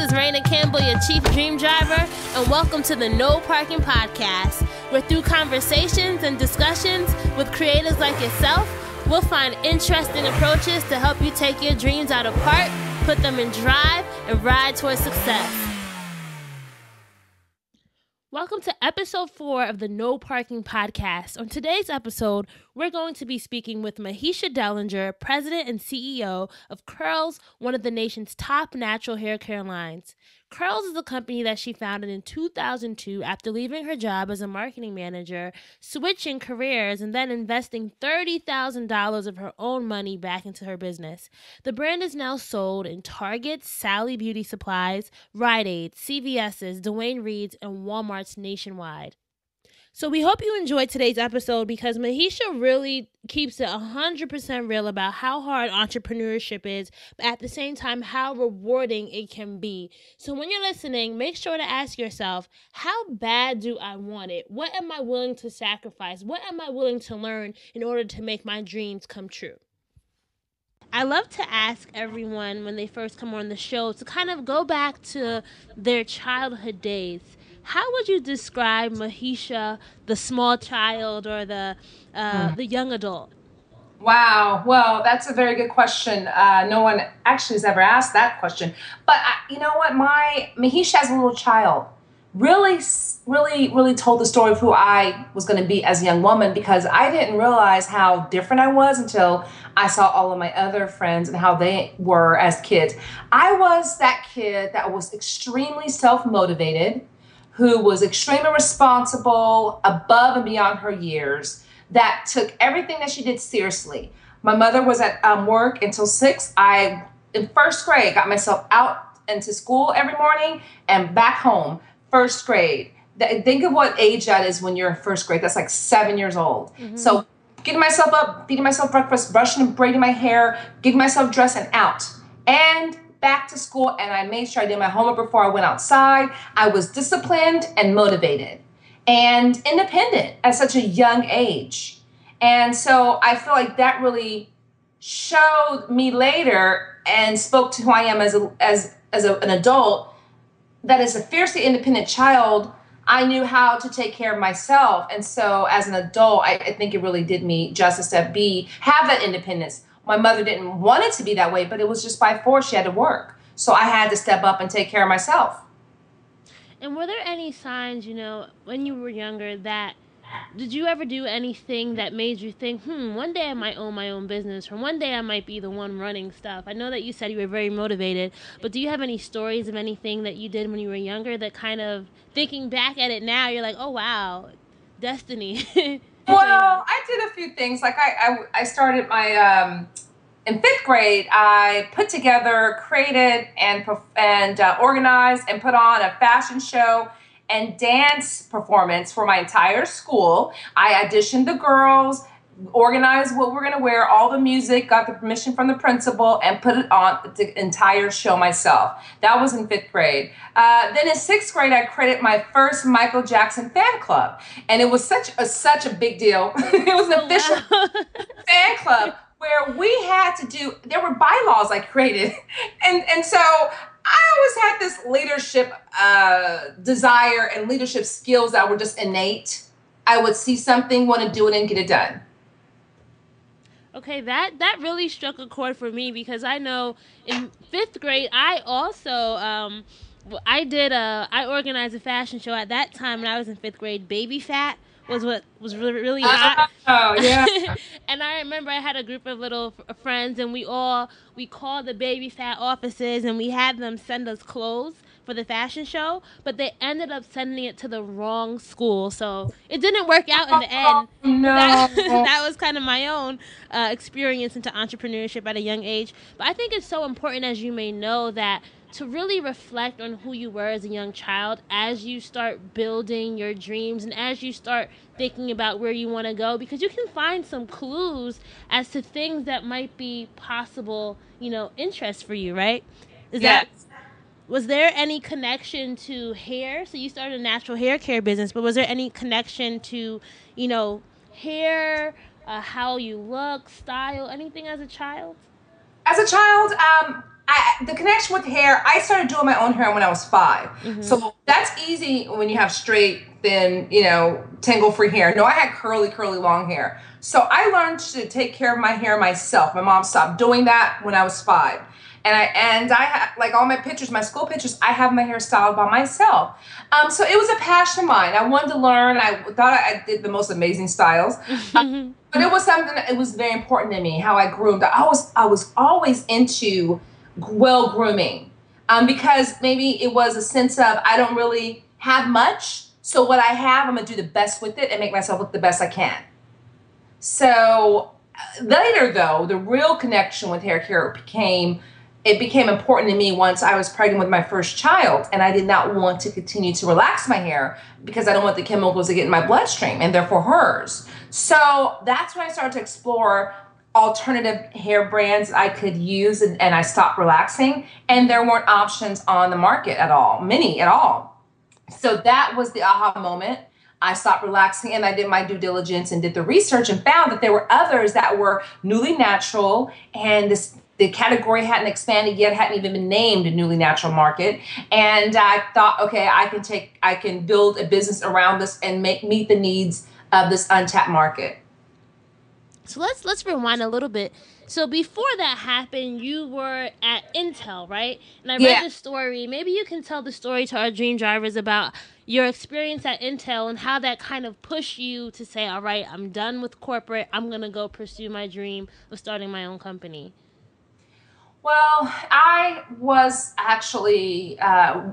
is Raina Campbell, your Chief Dream Driver, and welcome to the No Parking Podcast, where through conversations and discussions with creators like yourself, we'll find interesting approaches to help you take your dreams out of park, put them in drive, and ride towards success. Welcome to episode 4 of the No Parking Podcast. On today's episode, we're going to be speaking with Mahisha Dellinger, President and CEO of Curls, one of the nation's top natural hair care lines. Curls is a company that she founded in 2002 after leaving her job as a marketing manager, switching careers, and then investing $30,000 of her own money back into her business. The brand is now sold in Target, Sally Beauty Supplies, Rite Aid, CVS's, Dwayne Reed's, and Walmart's nationwide. So we hope you enjoyed today's episode because Mahisha really keeps it 100% real about how hard entrepreneurship is, but at the same time, how rewarding it can be. So when you're listening, make sure to ask yourself, how bad do I want it? What am I willing to sacrifice? What am I willing to learn in order to make my dreams come true? I love to ask everyone when they first come on the show to kind of go back to their childhood days. How would you describe Mahisha, the small child, or the young adult? Wow. Well, that's a very good question. No one actually has ever asked that question. But you know what? Mahisha as a little child really told the story of who I was going to be as a young woman, because I didn't realize how different I was until I saw all of my other friends and how they were as kids. I was that kid that was extremely self-motivated, who was extremely responsible, above and beyond her years, that took everything that she did seriously. My mother was at work until 6. In first grade, got myself out into school every morning and back home, first grade. Think of what age that is when you're in first grade. That's like 7 years old. Mm-hmm. So getting myself up, feeding myself breakfast, brushing and braiding my hair, getting myself dressed and out. And back to school, and I made sure I did my homework before I went outside. I was disciplined and motivated and independent at such a young age. And so I feel like that really showed me later and spoke to who I am as an adult, that as a fiercely independent child, I knew how to take care of myself. And so as an adult, I think it really did me justice to have that independence. My mother didn't want it to be that way, but it was just by force. She had to work. So I had to step up and take care of myself. And were there any signs, when you were younger, did you ever do anything that made you think, one day I might own my own business, or one day I might be the one running stuff? I know that you said you were very motivated, but do you have any stories of anything that you did when you were younger that kind of, thinking back at it now, you're like, oh, wow, destiny? Well, I did a few things. Like I started my, in 5th grade, I put together, created, and organized and put on a fashion show and dance performance for my entire school. I auditioned the girls, organized what we're going to wear, all the music, got the permission from the principal, and put it on the entire show myself. That was in 5th grade. Then in 6th grade, I created my first Michael Jackson fan club. And it was such a big deal. It was an official fan club where we had to there were bylaws I created. And so I always had this leadership desire and leadership skills that were just innate. I would see something, want to do it, and get it done. Okay, that really struck a chord for me, because I know in 5th grade, I also, I organized a fashion show at that time when I was in 5th grade. Baby Fat was what was really hot. Oh, yeah. And I remember I had a group of little friends, and we called the Baby Fat offices, and we had them send us clothes for the fashion show, but they ended up sending it to the wrong school, so it didn't work out in the end. No. That was kind of my own experience into entrepreneurship at a young age. But I think it's so important, as you may know, that to really reflect on who you were as a young child as you start building your dreams and as you start thinking about where you want to go, because you can find some clues as to things that might be possible, interest for you, right? Was there any connection to hair? So you started a natural hair care business, but was there any connection to, hair, how you look, style, anything as a child? As a child, the connection with hair, I started doing my own hair when I was 5. Mm-hmm. So that's easy when you have straight, thin, tangle-free hair. No, I had curly, long hair. So I learned to take care of my hair myself. My mom stopped doing that when I was 5. And I had, like, all my pictures, my school pictures, I have my hair styled by myself. So it was a passion of mine. I wanted to learn. I thought I did the most amazing styles. But it was something that it was very important to me, how I groomed. I was always into well grooming, because maybe it was a sense of I don't really have much. So what I have, I'm going to do the best with it and make myself look the best I can. So later, though, the real connection with hair care became important to me once I was pregnant with my first child, and I did not want to continue to relax my hair because I don't want the chemicals to get in my bloodstream and therefore hers. So that's when I started to explore alternative hair brands I could use, and I stopped relaxing, and there weren't options on the market at all, many at all. So that was the aha moment. I stopped relaxing and I did my due diligence and did the research and found that there were others that were newly natural, and the category hadn't expanded yet, hadn't even been named a newly natural market. And I thought, okay, I can build a business around this and meet the needs of this untapped market. So let's rewind a little bit. So before that happened, you were at Intel, right? And I read the story. Maybe you can tell the story to our dream drivers about your experience at Intel and how that kind of pushed you to say, all right, I'm done with corporate. I'm going to go pursue my dream of starting my own company. Well, I was actually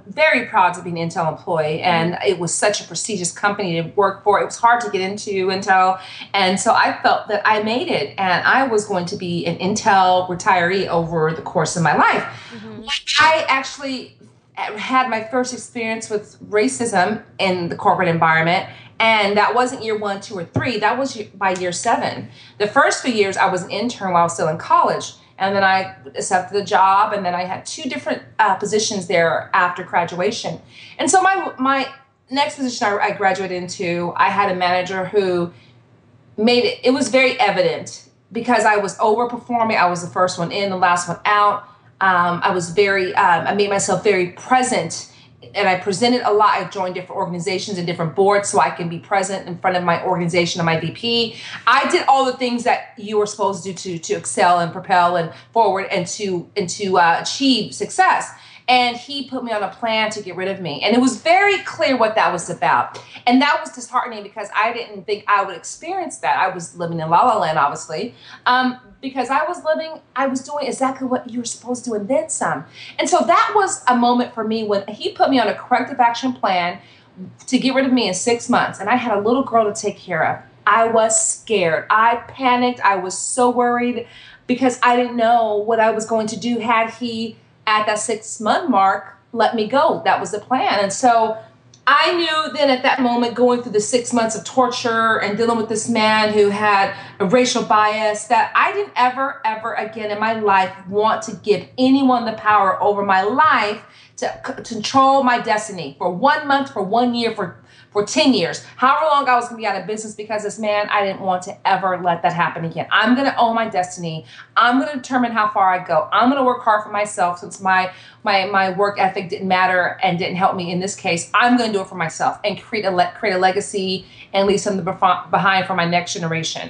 very proud to be an Intel employee, and it was such a prestigious company to work for. It was hard to get into Intel, and so I felt that I made it, and I was going to be an Intel retiree over the course of my life. Mm-hmm. I actually had my first experience with racism in the corporate environment, and that wasn't year 1, 2, or 3. That was by year 7. The first few years, I was an intern while I was still in college. And then I accepted the job, and then I had 2 different positions there after graduation. And so my next position I graduated into, I had a manager who made it was very evident because I was overperforming. I was the first one in, the last one out. I made myself very present, and I presented a lot. I joined different organizations and different boards so I can be present in front of my organization and my VP. I did all the things that you were supposed to do to excel and propel and forward and to achieve success. And he put me on a plan to get rid of me. And it was very clear what that was about. And that was disheartening because I didn't think I would experience that. I was living in La La Land, obviously, because I was doing exactly what you were supposed to do and then some. And so that was a moment for me when he put me on a corrective action plan to get rid of me in 6 months. And I had a little girl to take care of. I was scared. I panicked. I was so worried because I didn't know what I was going to do had he, at that 6-month mark, let me go. That was the plan. And so I knew then at that moment, going through the 6 months of torture and dealing with this man who had a racial bias, that I didn't ever again in my life want to give anyone the power over my life to control my destiny for 1 month, for 1 year, for 10 years, however long I was going to be out of business because this man, I didn't want to ever let that happen again. I'm going to own my destiny. I'm going to determine how far I go. I'm going to work hard for myself since my work ethic didn't matter and didn't help me in this case. I'm going to do it for myself and create a legacy and leave something behind for my next generation.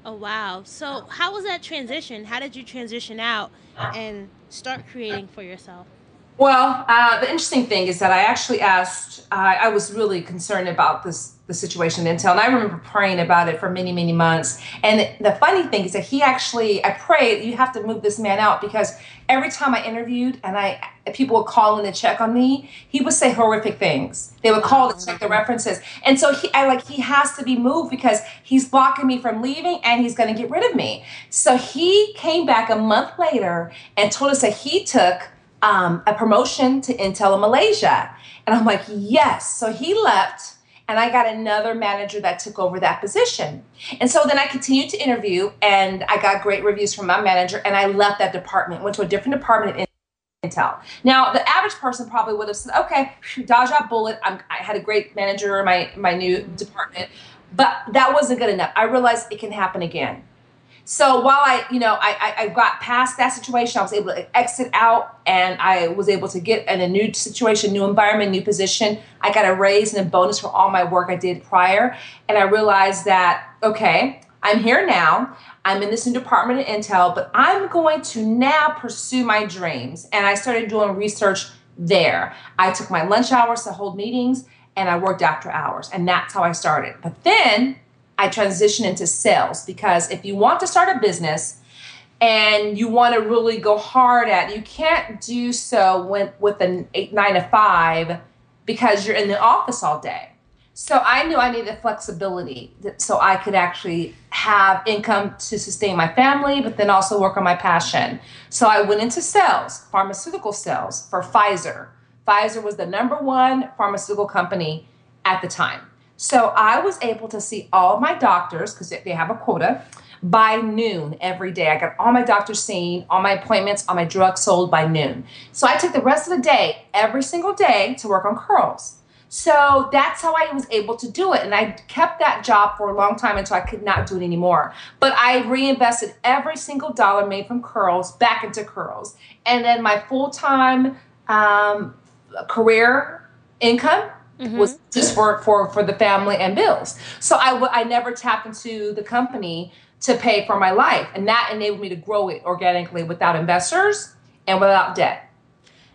Oh, wow. So how was that transition? How did you transition out and start creating for yourself? Well, the interesting thing is that I actually asked, I was really concerned about the situation in Intel, and I remember praying about it for many, many months. And the funny thing is that I prayed, you have to move this man out, because every time I interviewed and people would call in to check on me, he would say horrific things. They would call to check the references. And so he has to be moved because he's blocking me from leaving and he's going to get rid of me. So he came back a month later and told us that he took a promotion to Intel in Malaysia. And I'm like, yes. So he left and I got another manager that took over that position. And so then I continued to interview and I got great reviews from my manager and I left that department, went to a different department in Intel. Now, the average person probably would have said, okay, dodge that bullet. I had a great manager in my new department, but that wasn't good enough. I realized it can happen again. So while I got past that situation, I was able to exit out and I was able to get in a new situation, new environment, new position. I got a raise and a bonus for all my work I did prior. And I realized that, okay, I'm here now. I'm in this new department at Intel, but I'm going to now pursue my dreams. And I started doing research there. I took my lunch hours to hold meetings and I worked after hours. And that's how I started. But then I transitioned into sales, because if you want to start a business and you want to really go hard at it, you can't do so with an 9 to 5 because you're in the office all day. So I knew I needed flexibility so I could actually have income to sustain my family, but then also work on my passion. So I went into sales, pharmaceutical sales for Pfizer. Pfizer was the #1 pharmaceutical company at the time. So I was able to see all of my doctors, because they have a quota, by noon every day. I got all my doctors seen, all my appointments, all my drugs sold by noon. So I took the rest of the day, every single day, to work on curls. So that's how I was able to do it. And I kept that job for a long time until I could not do it anymore. But I reinvested every single dollar made from curls back into curls. And then my full-time career income was just for the family and bills. So I never tapped into the company to pay for my life. And that enabled me to grow it organically without investors and without debt.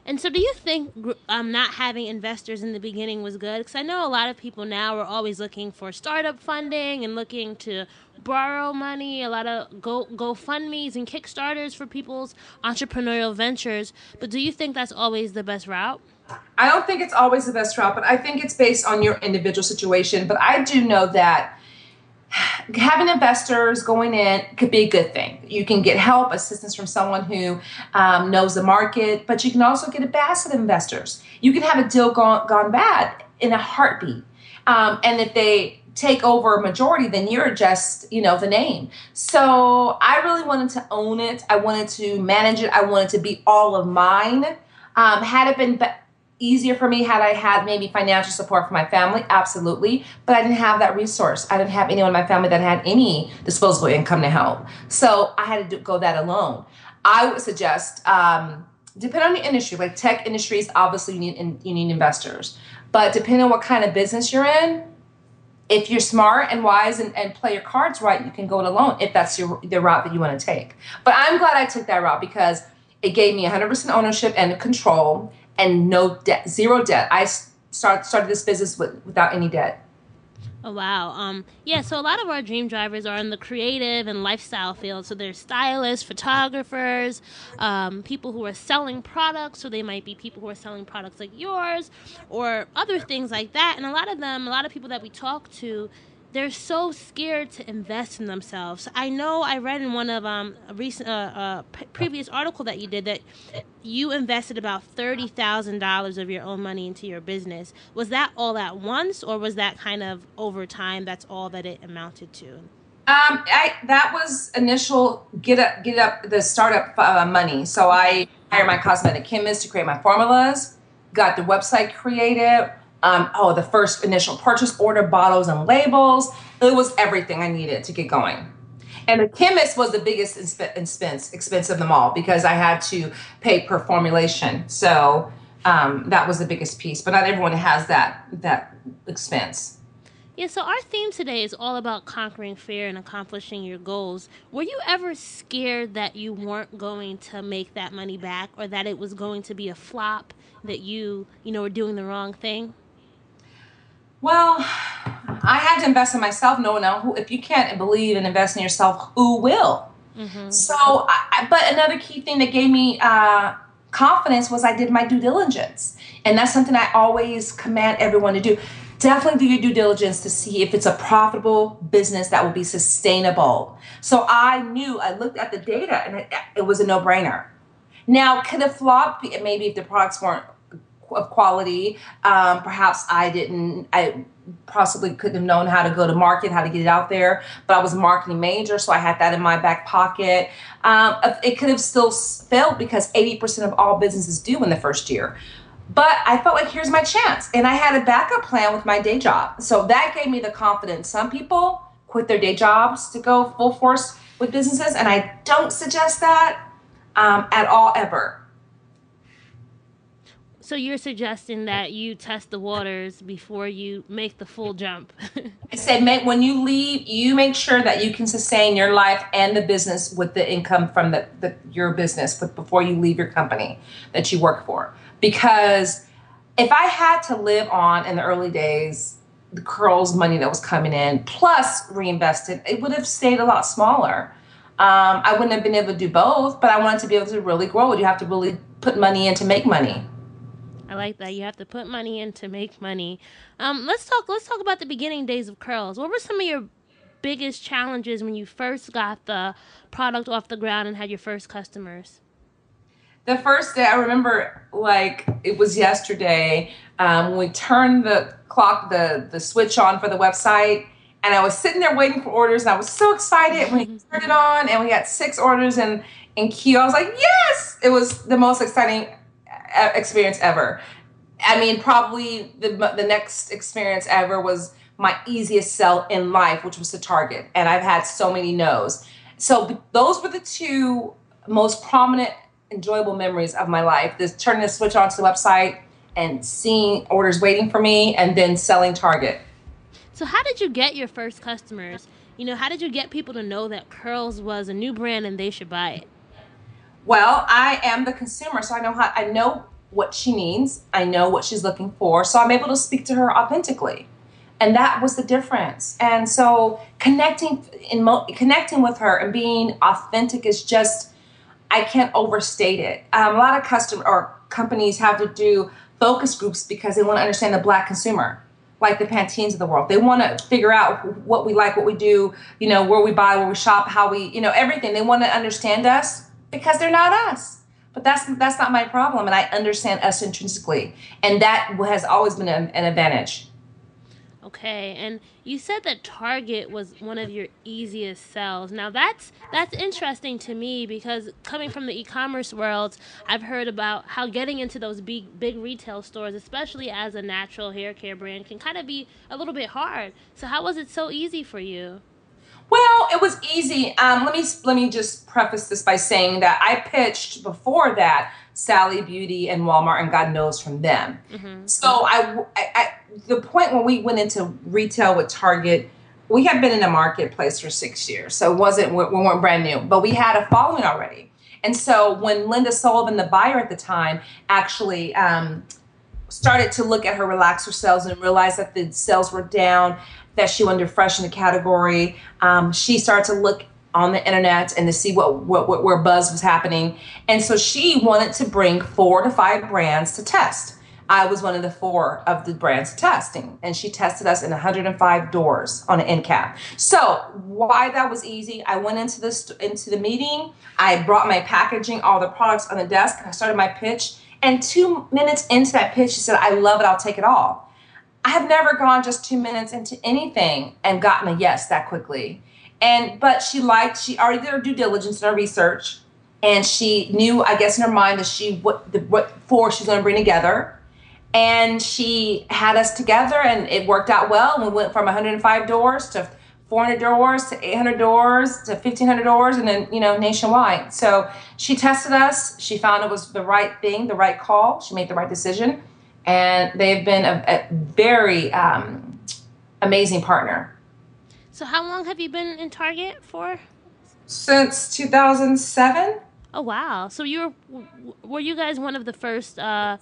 And so do you think not having investors in the beginning was good? Because I know a lot of people now are always looking for startup funding and looking to borrow money, a lot of GoFundMes and Kickstarters for people's entrepreneurial ventures. But do you think that's always the best route? I don't think it's always the best route, but I think it's based on your individual situation. But I do know that having investors going in could be a good thing. You can get help, assistance from someone who knows the market, but you can also get a basket of investors. You can have a deal gone bad in a heartbeat. And if they take over a majority, then you're just, the name. So I really wanted to own it. I wanted to manage it. I wanted to be all of mine. Had it been easier for me had I had maybe financial support from my family? Absolutely. But I didn't have that resource. I didn't have anyone in my family that had any disposable income to help. So I had to go that alone. I would suggest, depending on the industry, like tech industries, obviously you need investors. But depending on what kind of business you're in, if you're smart and wise and play your cards right, you can go it alone if that's the route that you want to take. But I'm glad I took that route because it gave me 100% ownership and control and no debt, zero debt. I started this business without any debt. Oh, wow. Yeah, so a lot of our dream drivers are in the creative and lifestyle field. So there's stylists, photographers, people who are selling products. So they might be people who are selling products like yours or other things like that. And a lot of people that we talk to, they're so scared to invest in themselves. I know I read in one of a recent previous article that you did that you invested about $30,000 of your own money into your business. Was that all at once, or was that kind of over time? That's all that it amounted to. That was initial get up the startup money. So I hired my cosmetic chemist to create my formulas, got the website created. The first initial purchase order, bottles and labels. It was everything I needed to get going. And the chemist was the biggest expense of them all because I had to pay per formulation. So that was the biggest piece. But not everyone has that expense. Yeah, so our theme today is all about conquering fear and accomplishing your goals. Were you ever scared that you weren't going to make that money back, or that it was going to be a flop, that you were doing the wrong thing? Well, I had to invest in myself. No one else. If you can't believe and invest in yourself, who will? Mm-hmm. So, but another key thing that gave me confidence was I did my due diligence. And that's something I always command everyone to do. Definitely do your due diligence to see if it's a profitable business that will be sustainable. So I looked at the data and it was a no-brainer. Now, could it flop? Maybe if the products weren't of quality, perhaps I possibly couldn't have known how to go to market, how to get it out there, but I was a marketing major, so I had that in my back pocket. It could have still failed because 80% of all businesses do in the first year. But I felt like here's my chance. And I had a backup plan with my day job. So that gave me the confidence. Some people quit their day jobs to go full force with businesses, and I don't suggest that at all, ever. So you're suggesting that you test the waters before you make the full jump. I said, when you leave, you make sure that you can sustain your life and the business with the income from your business before you leave your company that you work for. Because if I had to live on in the early days, the Curls money that was coming in plus reinvested, it would have stayed a lot smaller. I wouldn't have been able to do both, but I wanted to be able to really grow. You have to really put money in to make money. I like that. You have to put money in to make money. Let's talk about the beginning days of Curls. What were some of your biggest challenges when you first got the product off the ground and had your first customers? The first day, I remember like it was yesterday, when we turned the switch on for the website, and I was sitting there waiting for orders, and I was so excited when we turned it on, and we had 6 orders in queue. I was like, yes! It was the most exciting experience ever. I mean, probably the next experience ever was my easiest sell in life, which was to Target, and I've had so many no's. So those were the 2 most prominent, enjoyable memories of my life: this turning the switch onto the website and seeing orders waiting for me, and then selling Target. So how did you get your first customers? How did you get people to know that Curls was a new brand and they should buy it? Well, I am the consumer, so I know what she needs. I know what she's looking for, so I'm able to speak to her authentically, and that was the difference. And so connecting with her and being authentic is just, I can't overstate it. A lot of companies have to do focus groups because they want to understand the Black consumer, like the Pantenes of the world. They want to figure out what we like, what we do, where we buy, where we shop, how we, everything. They want to understand us because they're not us. But that's not my problem, and I understand us intrinsically, and that has always been an advantage. Okay, and you said that Target was one of your easiest sells. Now that's interesting to me because coming from the e-commerce world, I've heard about how getting into those big retail stores, especially as a natural hair care brand, can kind of be a little bit hard. So how was it so easy for you? Well, it was easy. Let me just preface this by saying that I pitched before that Sally Beauty and Walmart, and God knows from them. Mm-hmm. So the point when we went into retail with Target, we had been in the marketplace for 6 years, so we weren't brand new, but we had a following already. And so when Linda Sullivan, the buyer at the time, actually started to look at her relaxer sales and realized that the sales were down, that she wanted to freshen the category. She started to look on the internet and to see where buzz was happening. And so she wanted to bring 4 to 5 brands to test. I was one of the 4 of the brands testing, and she tested us in 105 doors on an end cap. So why that was easy, I went into the meeting, I brought my packaging, all the products on the desk, I started my pitch, and 2 minutes into that pitch, she said, "I love it, I'll take it all." I have never gone just 2 minutes into anything and gotten a yes that quickly. But she already did her due diligence and her research, and she knew, I guess in her mind, that what 4 she's going to bring together. And she had us together, and it worked out well. And we went from 105 doors to 400 doors to 800 doors to 1,500 doors, and then, nationwide. So she tested us. She found it was the right thing, the right call. She made the right decision. And they've been a very amazing partner. So how long have you been in Target for? Since 2007. Oh, wow. So were you guys one of the first? We were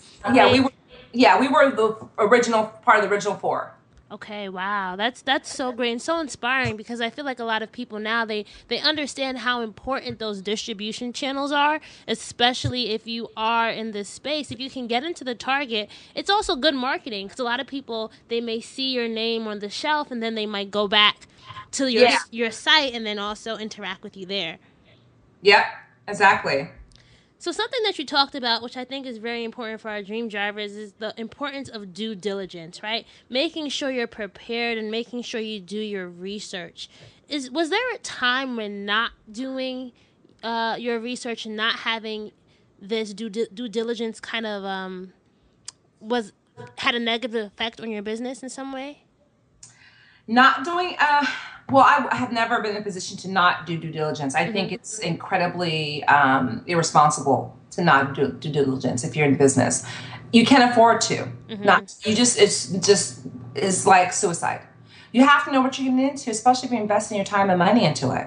the original part of the original 4. Okay, wow. That's so great and so inspiring, because I feel like a lot of people now, they understand how important those distribution channels are, especially if you are in this space. If you can get into the Target, it's also good marketing, because a lot of people, they may see your name on the shelf and then they might go back to your site and then also interact with you there. Yep, exactly. So something that you talked about, which I think is very important for our dream drivers, is the importance of due diligence, right? Making sure you're prepared and making sure you do your research. Was there a time when not doing your research and not having this due diligence kind of had a negative effect on your business in some way? Not doing, Well, I have never been in a position to not do due diligence. I think it's incredibly irresponsible to not do due diligence if you're in business. You can't afford to. Not you just it's just is like suicide. You have to know what you're getting into, especially if you're investing your time and money into it.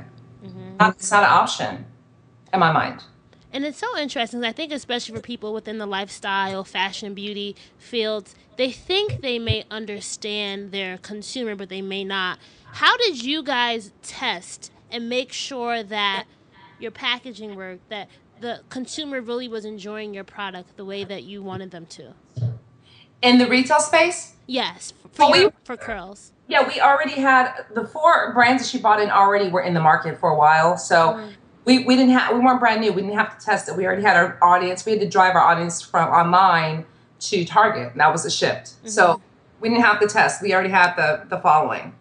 It's not an option in my mind. And it's so interesting. I think especially for people within the lifestyle, fashion, beauty fields, they think they may understand their consumer, but they may not. How did you guys test and make sure that your packaging worked, that the consumer really was enjoying your product the way that you wanted them to? In the retail space? Yes, for curls. Yeah, we already had the 4 brands that she bought in already were in the market for a while. So we weren't brand new. We didn't have to test it. We already had our audience. We had to drive our audience from online to Target. And that was a shift. So we didn't have to test. We already had the following.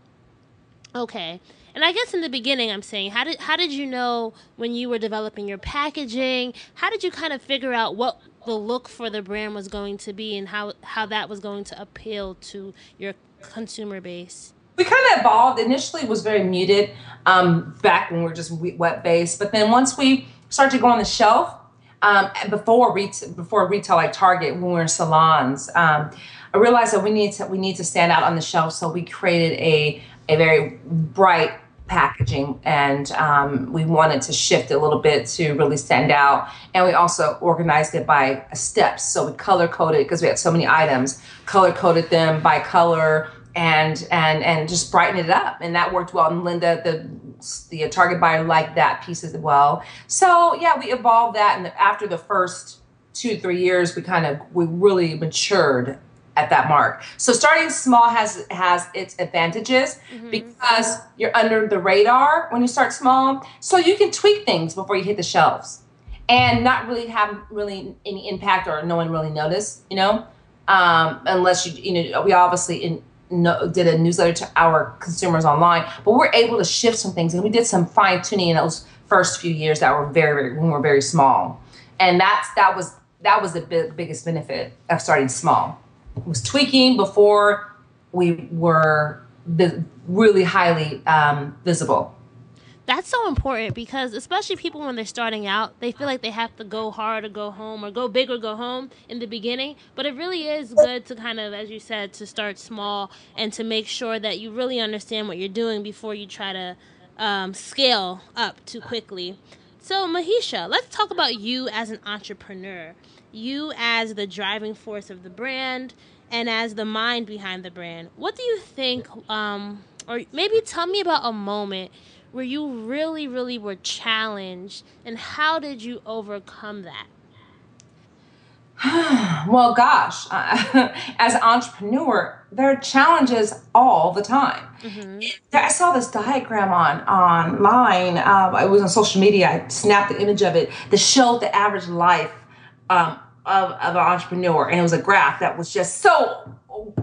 Okay. And I guess in the beginning, I'm saying, how did you know when you were developing your packaging? How did you kind of figure out what the look for the brand was going to be and how that was going to appeal to your consumer base? We kind of evolved. Initially, it was very muted back when we were just web-based. But then once we started to go on the shelf, before retail like Target, when we were in salons, I realized that we need to stand out on the shelf. So we created a very bright packaging, and we wanted to shift it a little bit to really stand out. And we also organized it by steps. So we color coded, because we had so many items, color coded them by color and just brighten it up. And that worked well. And Linda, the Target buyer, liked that piece as well. So yeah, we evolved that. And after the first 2-3 years, we really matured at that mark. So starting small has its advantages because you're under the radar when you start small. So you can tweak things before you hit the shelves and not really have any impact, or no one really notice, unless we obviously did a newsletter to our consumers online, but we're able to shift some things, and we did some fine tuning in those first few years that were when we were very small. And that was the biggest benefit of starting small. Was tweaking before we were really highly visible. That's so important, because especially people when they're starting out, they feel like they have to go hard or go home, or go big or go home in the beginning. But it really is good to kind of, as you said, to start small and to make sure that you really understand what you're doing before you try to scale up too quickly. So Mahisha, let's talk about you as an entrepreneur. You as the driving force of the brand and as the mind behind the brand. What do you think, or maybe tell me about a moment where you really, really were challenged, and how did you overcome that? Well, gosh, as an entrepreneur, there are challenges all the time. I saw this diagram online. It was on social media. I snapped the image of it that showed the average life of an entrepreneur, and it was a graph that was just so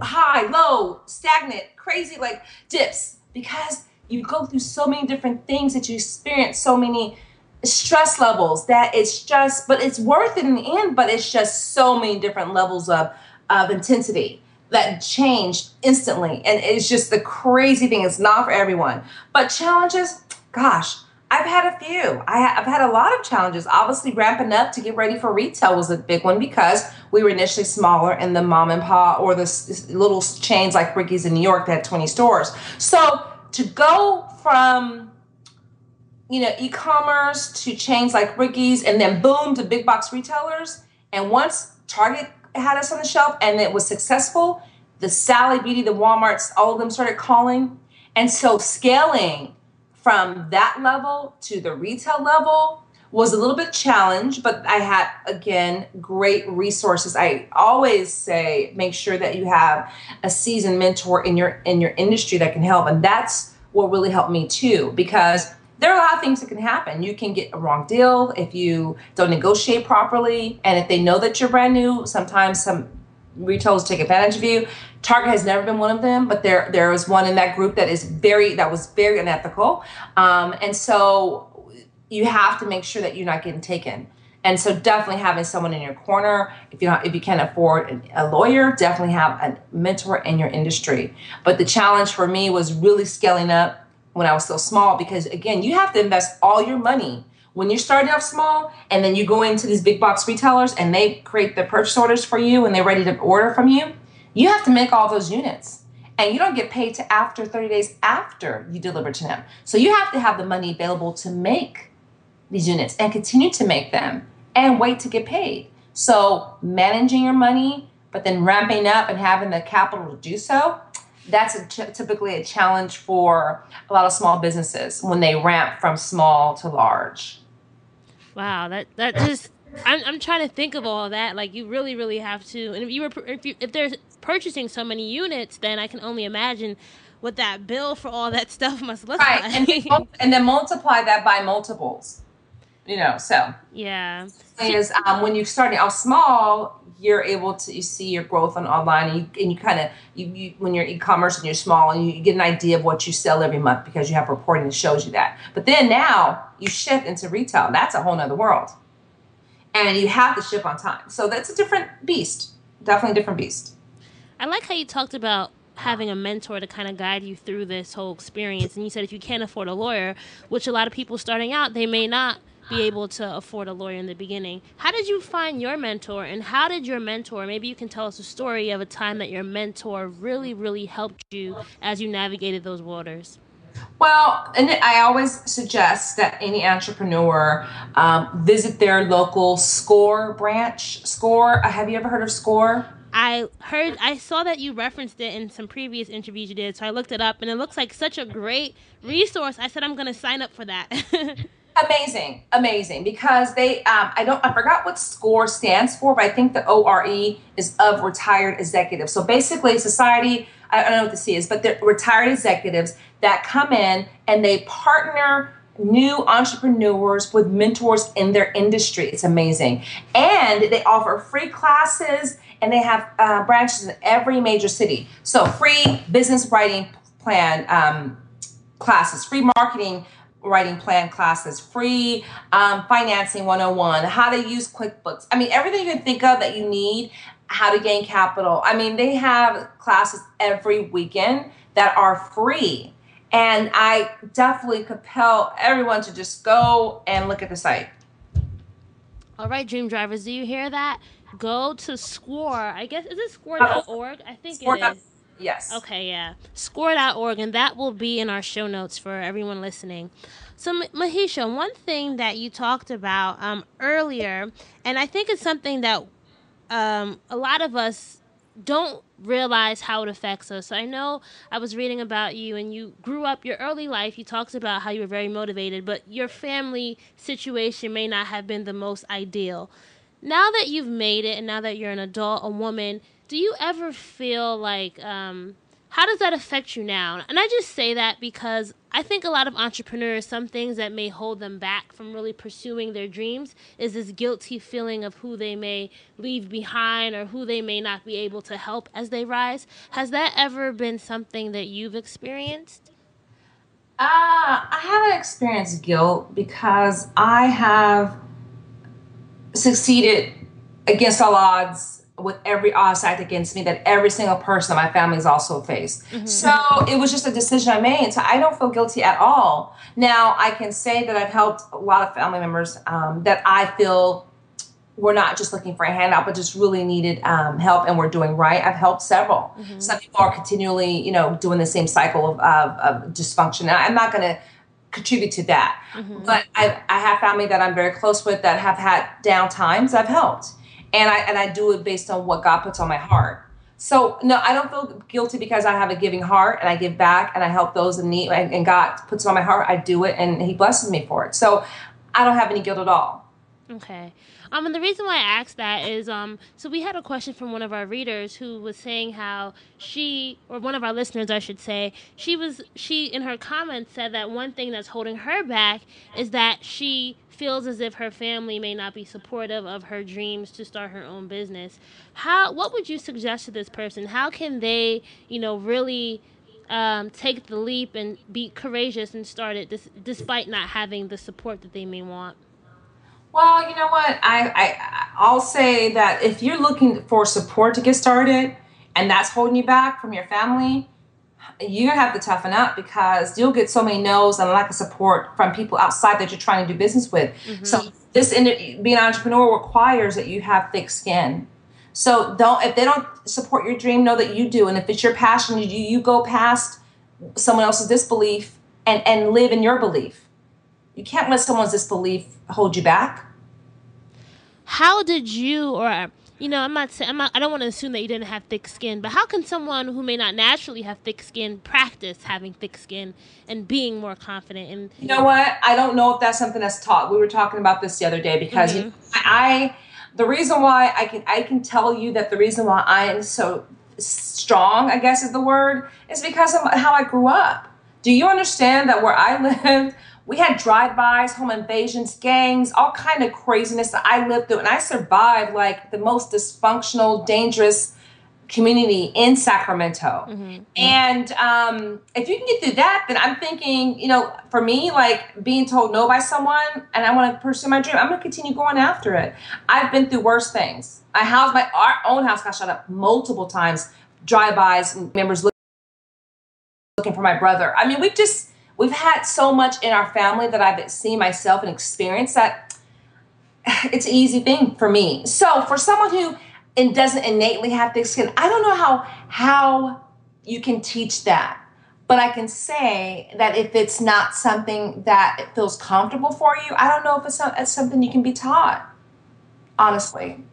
high, low, stagnant, crazy, like dips, because you go through so many different things, that you experience so many stress levels, that but it's worth it in the end, but it's just so many different levels of intensity that change instantly. And it's just the crazy thing. It's not for everyone, but challenges, gosh, I've had a few. I've had a lot of challenges. Obviously, ramping up to get ready for retail was a big one, because we were initially smaller in the mom and pop, or the little chains like Ricky's in New York that had 20 stores. So to go from e-commerce to chains like Ricky's, and then boom to big box retailers. And once Target had us on the shelf and it was successful, the Sally Beauty, the Walmarts, all of them started calling. And so scaling from that level to the retail level was a little bit challenged, but I had, again, great resources. I always say, make sure that you have a seasoned mentor in your industry that can help. And that's what really helped me too, because there are a lot of things that can happen. You can get a wrong deal if you don't negotiate properly. And if they know that you're brand new, sometimes some retailers take advantage of you. Target has never been one of them, but there was one in that group that was very unethical. And so you have to make sure that you're not getting taken. And so definitely having someone in your corner. If you can't afford a lawyer, definitely have a mentor in your industry. But the challenge for me was really scaling up when I was still small, because again, you have to invest all your money when you're starting off small, and then you go into these big box retailers and they create the purchase orders for you and they're ready to order from you. You have to make all those units, and you don't get paid to after 30 days after you deliver to them. So you have to have the money available to make these units and continue to make them and wait to get paid. So managing your money, but then ramping up and having the capital to do so, that's typically a challenge for a lot of small businesses when they ramp from small to large. Wow, that just I'm trying to think of all that. Like, you really have to. And if they're purchasing so many units, then I can only imagine what that bill for all that stuff must look like. And then multiply that by multiples. So yeah, is when you're starting out small, you're able to see your growth on online, and you kind of when you're e-commerce and you're small, and you get an idea of what you sell every month because you have reporting that shows you that. But then now you shift into retail. That's a whole nother world, and you have to ship on time. So that's a different beast. Definitely a different beast. I like how you talked about having a mentor to kind of guide you through this whole experience. And you said if you can't afford a lawyer, which a lot of people starting out, they may not be able to afford a lawyer in the beginning. How did you find your mentor, and how did your mentor, maybe you can tell us a story of a time that your mentor really helped you as you navigated those waters? Well, and I always suggest that any entrepreneur visit their local SCORE branch. SCORE, have you ever heard of SCORE? I saw that you referenced it in some previous interviews you did, so I looked it up, and it looks like such a great resource. I said I'm going to sign up for that. Amazing, because they I forgot what SCORE stands for, but I think the ORE is of retired executives. So basically, society, I don't know what the C is, but they're retired executives that come in and they partner new entrepreneurs with mentors in their industry. It's amazing. And they offer free classes, and they have branches in every major city. So free business writing plan classes, free marketing writing plan classes, free financing 101, how to use QuickBooks. I mean, everything you can think of that you need, how to gain capital. I mean, they have classes every weekend that are free. And I definitely compel everyone to just go and look at the site. All right, Dream Drivers, do you hear that? Go to SCORE. I guess, is it score.org? I think it is. Yes. Okay, yeah. Score.org, and that will be in our show notes for everyone listening. So, Mahisha, one thing that you talked about earlier, and I think it's something that a lot of us don't realize how it affects us. So I know I was reading about you, and you grew up, your early life, you talked about how you were very motivated, but your family situation may not have been the most ideal. Now that you've made it, and now that you're an adult, a woman, do you ever feel like, how does that affect you now? And I just say that because I think a lot of entrepreneurs, some things that may hold them back from really pursuing their dreams is this guilty feeling of who they may leave behind or who they may not be able to help as they rise. Has that ever been something that you've experienced? I haven't experienced guilt because I have succeeded against all odds with every odds stacked against me that every single person in my family has also faced. Mm-hmm. So it was just a decision I made. So I don't feel guilty at all. Now, I can say that I've helped a lot of family members that I feel were not just looking for a handout, but just really needed help and were doing right. I've helped several. Mm-hmm. Some people are continually, doing the same cycle of dysfunction. And I'm not going to contribute to that. Mm-hmm. But I have family that I'm very close with that have had down times I've helped. And I do it based on what God puts on my heart. So, no, I don't feel guilty because I have a giving heart and I give back and I help those in need. And God puts it on my heart. I do it and He blesses me for it. So I don't have any guilt at all. Okay. And the reason why I asked that is, so we had a question from one of our readers who was saying how or one of our listeners, I should say, she in her comments said that one thing that's holding her back is that she feels as if her family may not be supportive of her dreams to start her own business. What would you suggest to this person? How can they, really take the leap and be courageous and start it despite not having the support that they may want? Well, you know what? I'll say that if you're looking for support to get started and that's holding you back from your family, you're gonna have to toughen up because you'll get so many no's and lack of support from people outside that you're trying to do business with. So being an entrepreneur requires that you have thick skin. So if they don't support your dream, know that you do. And if it's your passion, you go past someone else's disbelief and live in your belief. You can't let someone's disbelief hold you back. How did you, or I don't want to assume that you didn't have thick skin, but how can someone who may not naturally have thick skin practice having thick skin and being more confident? And you know what? I don't know if that's something that's taught. We were talking about this the other day because the reason why I can tell you that the reason why I am so strong, I guess is the word, is because of how I grew up. Do you understand that where I lived, we had drive-bys, home invasions, gangs, all kind of craziness that I lived through. And I survived like the most dysfunctional, dangerous community in Sacramento. And if you can get through that, then I'm thinking, for me, like being told no by someone and I want to pursue my dream, I'm going to continue going after it. I've been through worse things. Our own house got shut up multiple times, drive-bys, and members looking for my brother. I mean, we've had so much in our family that I've seen myself and experienced that it's an easy thing for me. So for someone who doesn't innately have thick skin, I don't know how you can teach that. But I can say that if it's not something that it feels comfortable for you, I don't know if it's something you can be taught, honestly.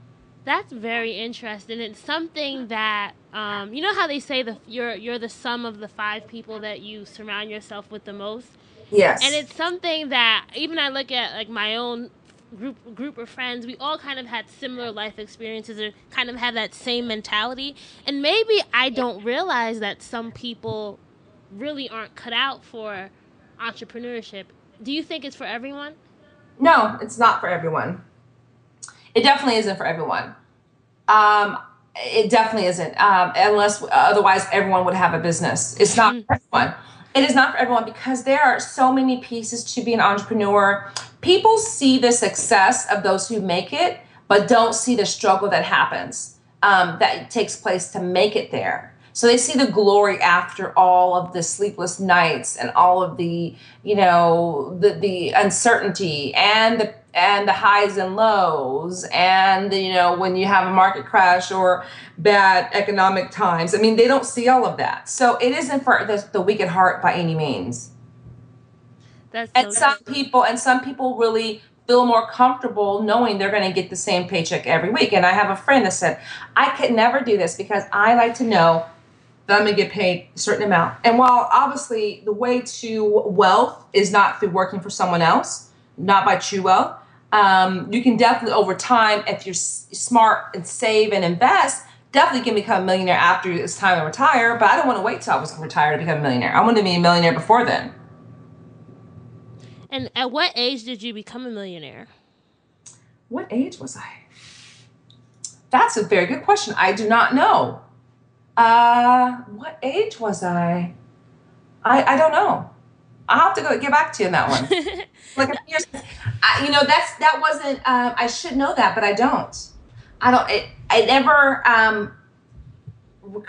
That's very interesting. It's something that, you know how they say you're the sum of the 5 people that you surround yourself with the most? Yes. And it's something that even I look at like my own group of friends, we all kind of had similar life experiences or kind of have that same mentality. And maybe I don't realize that some people really aren't cut out for entrepreneurship. Do you think it's for everyone? No, it's not for everyone. It definitely isn't for everyone. It definitely isn't. Unless otherwise everyone would have a business. It's not for everyone. It is not for everyone because there are so many pieces to be an entrepreneur. People see the success of those who make it, but don't see the struggle that happens, that takes place to make it there. So they see the glory after all of the sleepless nights and all of the, the uncertainty and the highs and lows and, when you have a market crash or bad economic times. I mean, they don't see all of that. So it isn't for the weak at heart by any means. Some people really feel more comfortable knowing they're going to get the same paycheck every week. And I have a friend that said, I could never do this because I like to know that I'm going to get paid a certain amount. And while obviously the way to wealth is not through working for someone else, not by true wealth, you can definitely over time, if you're smart and save and invest, definitely can become a millionaire after it's time to retire. But I don't want to wait till I was retired to become a millionaire. I want to be a millionaire before then. And at what age did you become a millionaire? What age was I? That's a very good question. I do not know. What age was I? I don't know. I'll have to get back to you on that one. Like a few years. That wasn't. I should know that, but I don't. It never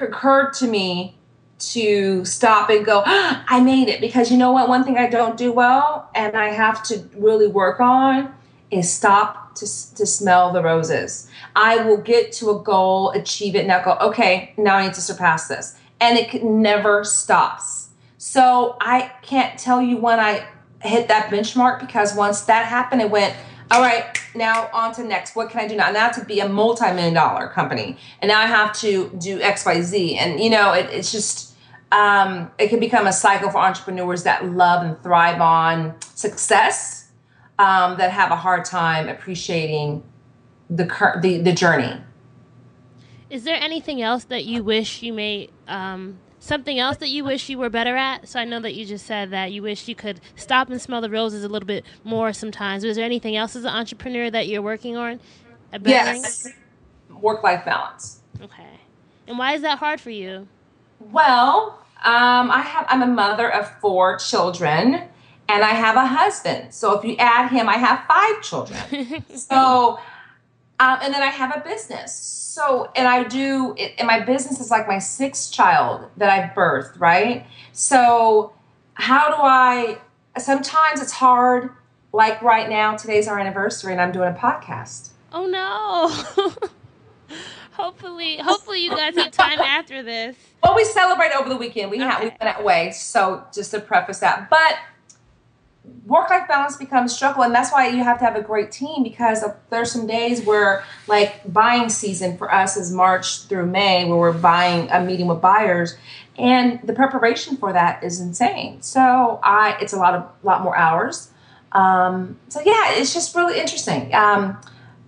occurred to me to stop and go, I made it. Because you know what? One thing I don't do well, and I have to really work on, is stop to smell the roses. I will get to a goal, achieve it, and I'll go, okay, now I need to surpass this. And it never stops. So I can't tell you when I hit that benchmark because once that happened, it went, all right, now on to next. What can I do now? Now to be a multi-million-dollar company. And now I have to do X, Y, Z. And, it's just, it can become a cycle for entrepreneurs that love and thrive on success, that have a hard time appreciating the journey. Is there anything else that you wish you made, something else that you wish you were better at? So I know that you just said that you wish you could stop and smell the roses a little bit more sometimes. Is there anything else as an entrepreneur that you're working on? Yes. Work-life balance. Okay. And why is that hard for you? Well, I'm a mother of 4 children and I have a husband. So if you add him, I have 5 children. So And then I have a business. So, and I do, and my business is like my sixth child that I've birthed, right? So sometimes it's hard, like right now, today's our anniversary and I'm doing a podcast. Oh no. Hopefully you guys have time after this. Well, we celebrate over the weekend. We went away. So just to preface that, but work-life balance becomes a struggle, and that's why you have to have a great team, because there's some days where, like, buying season for us is March through May, where we're meeting with buyers, and the preparation for that is insane. So it's a lot more hours. So yeah, it's just really interesting.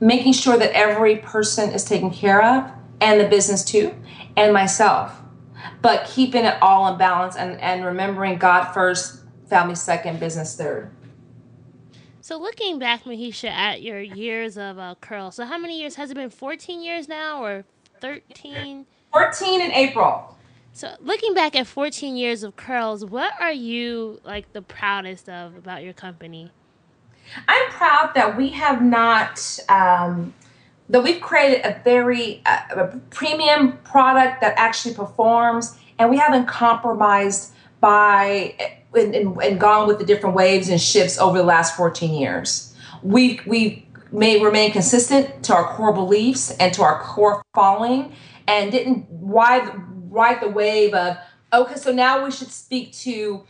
Making sure that every person is taken care of, and the business too, and myself, but keeping it all in balance and remembering God first, family second, business third. So looking back, Mahisha, at your years of Curl, so how many years? Has it been 14 years now or 13? 14 in April. So looking back at 14 years of Curls, what are you like the proudest of about your company? I'm proud that we have not, that we've created a very a premium product that actually performs, and we haven't compromised and gone with the different waves and shifts over the last 14 years. We may remain consistent to our core beliefs and to our core following, and didn't ride the wave of, okay, so now we should speak to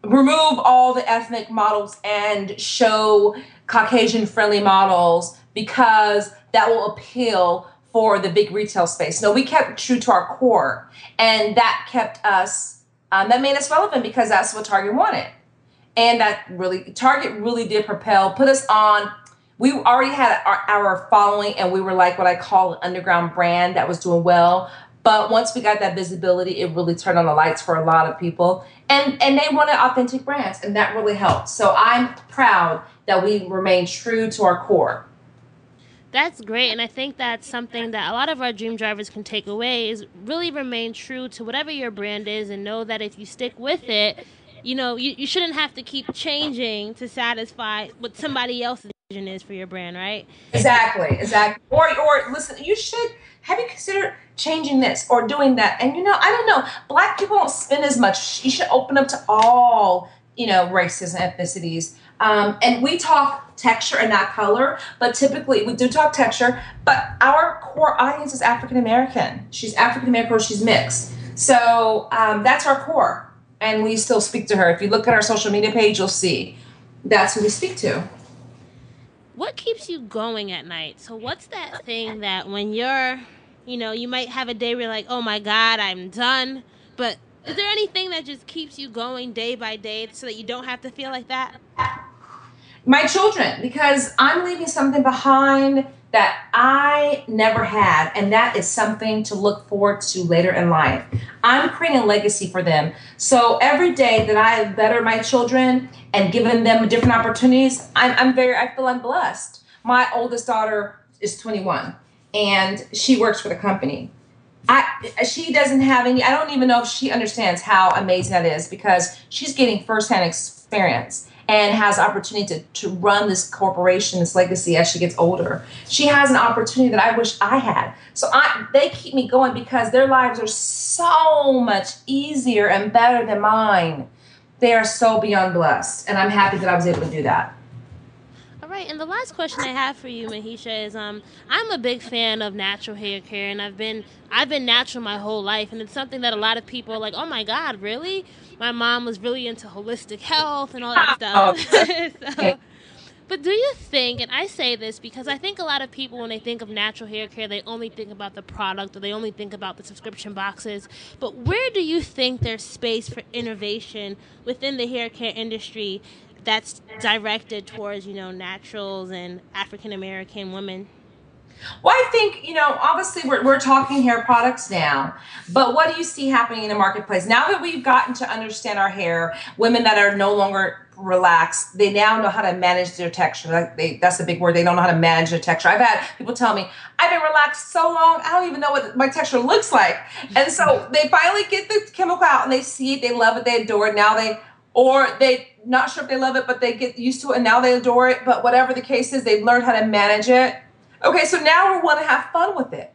remove all the ethnic models and show Caucasian-friendly models because that will appeal for the big retail space. No, we kept true to our core, and that kept us, that made us relevant because that's what Target wanted. And Target really did put us on. We already had our following, and we were like what I call an underground brand that was doing well. But once we got that visibility, it really turned on the lights for a lot of people. And they wanted authentic brands, and that really helped. So I'm proud that we remain true to our core. That's great, and I think that's something that a lot of our dream drivers can take away, is really remain true to whatever your brand is, and know that if you stick with it, you shouldn't have to keep changing to satisfy what somebody else's vision is for your brand, right? Exactly. Or listen, have you considered changing this or doing that? And I don't know, Black people don't spend as much. You should open up to all, races and ethnicities. And we talk texture and not color, but typically we do talk texture, but our core audience is African American. She's African American or she's mixed. So that's our core. And we still speak to her. If you look at our social media page, you'll see that's who we speak to. What keeps you going at night? So what's that thing that when you're, you might have a day where you're like, oh my God, I'm done. But is there anything that just keeps you going day by day so that you don't have to feel like that? My children, because I'm leaving something behind that I never had, and that is something to look forward to later in life. I'm creating a legacy for them. So every day that I better my children and giving them different opportunities, I feel I'm blessed. My oldest daughter is 21, and she works for the company. She doesn't have any, I don't even know if she understands how amazing that is, because she's getting firsthand experience and has opportunity to run this corporation, this legacy as she gets older. She has an opportunity that I wish I had. So they keep me going because their lives are so much easier and better than mine. They are so beyond blessed, and I'm happy that I was able to do that. All right, and the last question I have for you, Mahisha, is I'm a big fan of natural hair care, and I've been natural my whole life, and it's something that a lot of people are like, oh my God, really? My mom was really into holistic health and all that stuff. But do you think, and I say this because I think a lot of people, when they think of natural hair care, they only think about the product, or they only think about the subscription boxes. But where do you think there's space for innovation within the hair care industry that's directed towards, naturals and African American women? Well, I think, obviously we're talking hair products now, but what do you see happening in the marketplace? Now that we've gotten to understand our hair, women that are no longer relaxed, they now know how to manage their texture. That's a big word. They don't know how to manage their texture. I've had people tell me, I've been relaxed so long, I don't even know what my texture looks like. And so they finally get the chemical out and they see it, they love it, they adore it. Now they not sure if they love it, but they get used to it and now they adore it. But whatever the case is, they've learned how to manage it. Okay, so now we want to have fun with it.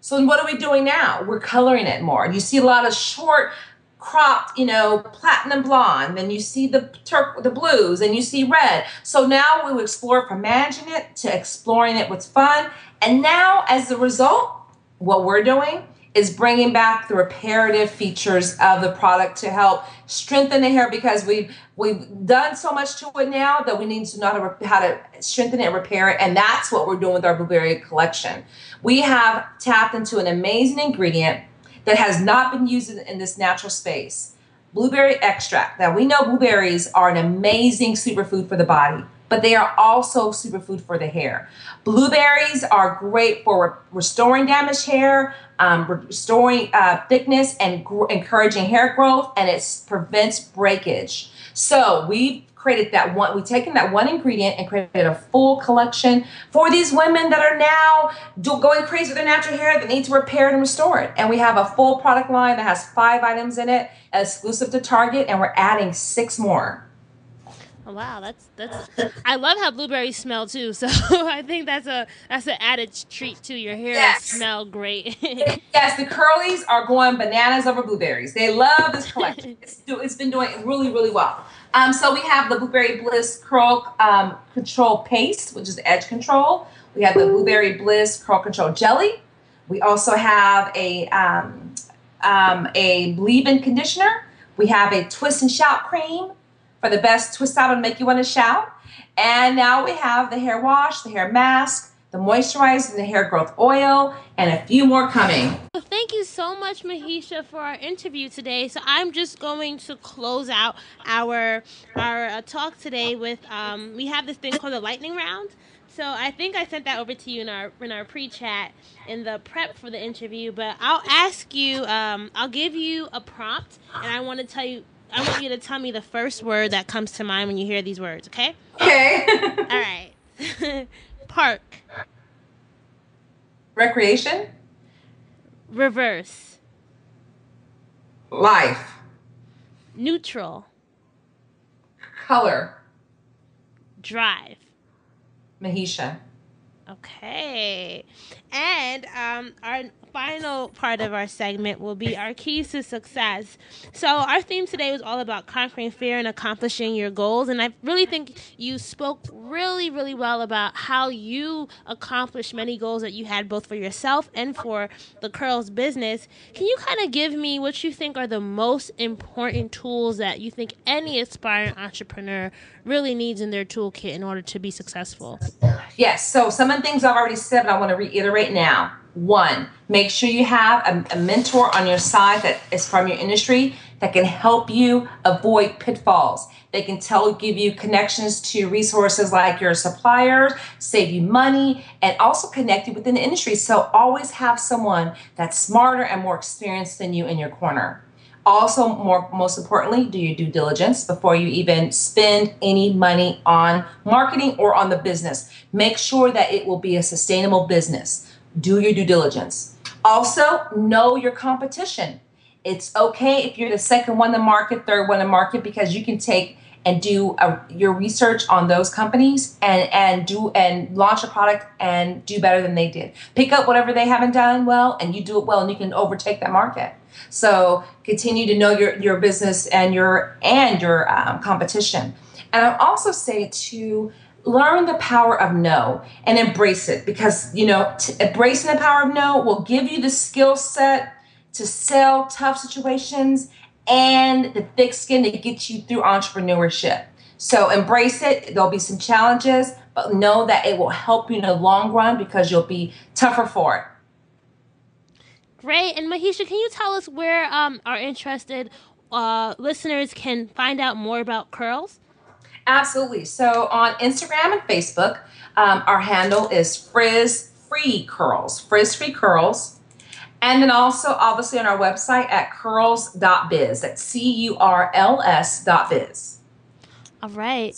So what are we doing now? We're coloring it more. You see a lot of short cropped, platinum blonde, then you see the blues, and you see red. So now we will explore from managing it to exploring it with fun. And now as a result, what we're doing is bringing back the reparative features of the product to help strengthen the hair, because we've done so much to it now that we need to know how to strengthen it and repair it. And that's what we're doing with our blueberry collection. We have tapped into an amazing ingredient that has not been used in this natural space. Blueberry extract. Now we know blueberries are an amazing superfood for the body, but they are also superfood for the hair. Blueberries are great for restoring damaged hair, restoring thickness, and encouraging hair growth, and it prevents breakage. So we've we've taken that one ingredient and created a full collection for these women that are now going crazy with their natural hair that need to repair it and restore it. And we have a full product line that has 5 items in it, exclusive to Target, and we're adding 6 more. Oh, wow, that's I love how blueberries smell too. So I think that's an added treat too. Your hair Yes. smell great. Yes, the curlies are going bananas over blueberries. They love this collection. It's been doing really, really well. So we have the Blueberry Bliss Curl Control Paste, which is edge control. We have the Blueberry Bliss Curl Control Jelly. We also have a leave-in conditioner. We have a twist and shout cream for the best twist out and make you want to shout. And now we have the hair wash, the hair mask, the moisturizer, and the hair growth oil, and a few more coming. Well, thank you so much, Mahisha, for our interview today. So I'm just going to close out our talk today with we have this thing called the lightning round. So I think I sent that over to you in our pre-chat in the prep for the interview. But I'll ask you, I'll give you a prompt, and I want you to tell me the first word that comes to mind when you hear these words, okay? Okay. All right. Park. Recreation. Reverse. Life. Neutral. Color. Drive. Mahisha. Okay. And our final part of our segment will be our keys to success. So our theme today was all about conquering fear and accomplishing your goals. And I really think you spoke really, really well about how you accomplished many goals that you had both for yourself and for the Curls business. Can you kind of give me what you think are the most important tools that you think any aspiring entrepreneur really needs in their toolkit in order to be successful? Yes. So some of the things I've already said, but I want to reiterate now. 1, make sure you have a mentor on your side that is from your industry that can help you avoid pitfalls. They can give you connections to resources like your suppliers, save you money, and also connect you within the industry. So always have someone that's smarter and more experienced than you in your corner. Also, most importantly, do your due diligence before you even spend any money on marketing or on the business. Make sure that it will be a sustainable business. Do your due diligence. Also, know your competition. It's okay if you're the second one to market, third one to market, because you can take and do your research on those companies and launch a product and do better than they did. Pick up whatever they haven't done well, and you do it well, and you can overtake that market. So continue to know your business and your competition. And I'll also say to learn the power of no and embrace it, because embracing the power of no will give you the skill set to sell tough situations and the thick skin to get you through entrepreneurship. So embrace it. There'll be some challenges, but know that it will help you in the long run because you'll be tougher for it. Great. And Mahisha, can you tell us where our interested listeners can find out more about Curls? Absolutely. So on Instagram and Facebook, our handle is Frizz Free Curls. And then also, obviously, on our website at curls.biz. That's curls.biz. All right.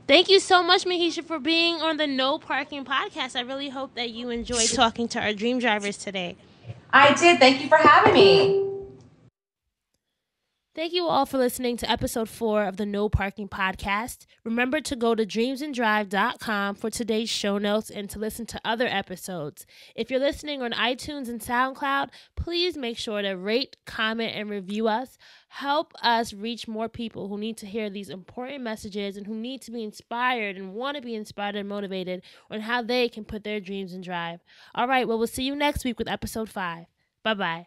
Thank you so much, Mahisha, for being on the No Parking podcast. I really hope that you enjoyed talking to our dream drivers today. I did. Thank you for having me. Thank you all for listening to episode 4 of the No Parking Podcast. Remember to go to dreamsanddrive.com for today's show notes and to listen to other episodes. If you're listening on iTunes and SoundCloud, please make sure to rate, comment, and review us. Help us reach more people who need to hear these important messages and who need to be inspired and want to be inspired and motivated on how they can put their dreams in drive. All right, well, we'll see you next week with episode 5. Bye-bye.